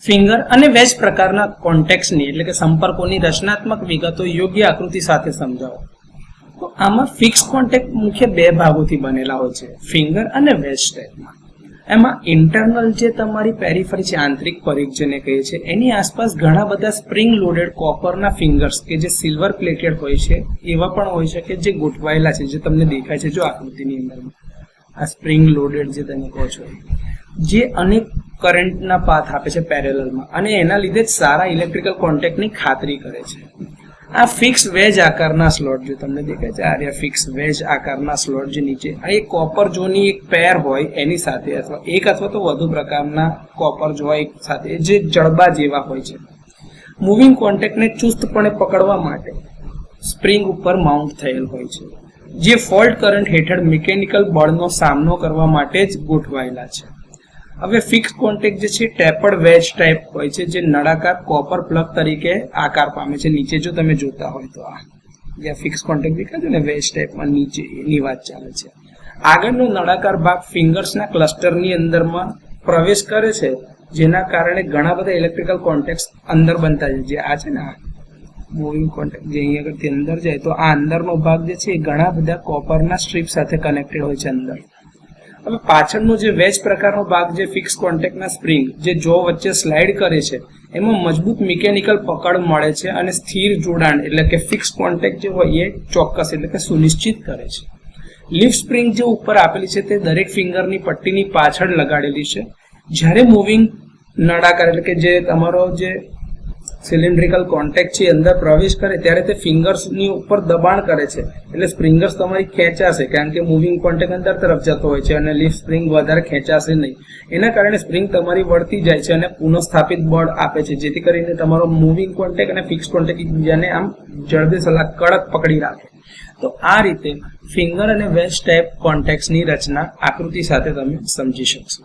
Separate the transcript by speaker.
Speaker 1: Finger અને veg પ્રકારના કોન્ટેક્ટ્સની એટલે કે સંપર્કોની રચનાત્મક વિગતો યોગ્ય આકૃતિ સાથે સમજાવો. તો આમાં ફિક્સ કોન્ટેક્ટ મુખ્ય બે ભાગોથી બનેલા હોય છે, ફિંગર અને વેજ ટાઈપમાં. એમાં ઇન્ટરનલ જે તમારી પેરીફરી છે, આંતરિક પરિઘ જેને કહીએ છીએ, એની આસપાસ ઘણા બધા સ્પ્રિંગ લોડેડ કોપરના ફિંગર્સ કે જે સિલ્વર પ્લેટેડ હોય છે એવા પણ હોય છે કે જે ગોઠવાયેલા છે, જે તમને દેખાય છે જો આકૃતિની અંદરમાં આ સ્પ્રિંગ લોડેડ જે તમે કહો છો, જે અનેક કરંટના પાથ આપે છે પેરેલલમાં અને એના લીધે જ સારા ઇલેક્ટ્રિકલ કોન્ટેક્ટની ખાતરી કરે છે. આ ફિક્સ વેજ આકારના સ્લોટ જો તમને દેખાય છે, આ ફિક્સ વેજ આકારના સ્લોટ જે નીચે આ એક કોપર જોની એક પેર હોય એની સાથે અથવા તો વધુ પ્રકારના કોપર જો એક સાથે જે જડબા જેવા હોય છે. મૂવિંગ કોન્ટેક્ટને ચુસ્તપણે પકડવા માટે સ્પ્રિંગ ઉપર માઉન્ટ થયેલ હોય છે, જે ફોલ્ટ કરંટ હેઠળ મિકેનિકલ બળનો સામનો કરવા માટે જ ગોઠવાયેલા છે. હવે ફિક્સ કોન્ટેક્ટ જે છે ટેપર્ડ વેજ ટાઈપ હોય છે, જે નળાકાર કોપર પ્લગ તરીકે આકાર પામે છે. નીચે જો તમે જોતા હોય તો આ જ્યાં ફિક્સ કોન્ટેક્ટ દેખાય છે ને વેજ ટાઈપમાં, નીચે એની વાત ચાલે છે. આગળનો નળાકાર ભાગ ફિંગર્સના ક્લસ્ટરની અંદરમાં પ્રવેશ કરે છે, જેના કારણે ઘણા બધા ઇલેક્ટ્રિકલ કોન્ટેક્ટ અંદર બનતા છે. જે આ છે ને આ મૂવિંગ કોન્ટેક્ટ જે અહીંયા આગળથી અંદર જાય તો આ અંદરનો ભાગ જે છે એ ઘણા બધા કોપરના સ્ટ્રીપ સાથે કનેક્ટેડ હોય છે અંદર. હવે પાછળનો જે વેજ પ્રકારનો ભાગ જે ફિક્સ કોન્ટેક્ટના સ્પ્રિંગ જે જો વચ્ચે સ્લાઇડ કરે છે એમાં મજબૂત મિકેનિકલ પકડ મળે છે અને સ્થિર જોડાણ એટલે કે ફિક્સ કોન્ટેક્ટ જે હોય એ ચોક્કસ એટલે કે સુનિશ્ચિત કરે છે. લિફ્ટ સ્પ્રિંગ જે ઉપર આપેલી છે તે દરેક ફિંગરની પટ્ટીની પાછળ લગાડેલી છે. જ્યારે મૂવિંગ નળાકાર એટલે કે જે તમારો જે સિલિન્ડ્રિકલ કોન્ટેક્ટ છે અંદર પ્રવેશ કરે ત્યારે તે ફિંગર્સની ઉપર દબાણ કરે છે, એટલે સ્પ્રિંગર્સ તમારી ખેંચાશે કારણ કે મૂવિંગ કોન્ટેક્ટ અંદર તરફ જતો હોય છે અને લિફ્ટ સ્પ્રિંગ વધારે ખેંચાશે નહીં. એના કારણે સ્પ્રિંગ તમારી વળતી જાય છે અને પુનઃસ્થાપિત બળ આપે છે, જેથી કરીને તમારો મૂવિંગ કોન્ટેક્ટ અને ફિક્સ કોન્ટેક્ટ એકબીજાને આમ જડબેસલાક કડક પકડી રાખે. તો આ રીતે ફિંગર અને વેજ ટાઈપ કોન્ટેક્ટ્સની રચના આકૃતિ સાથે તમે સમજી શકશો.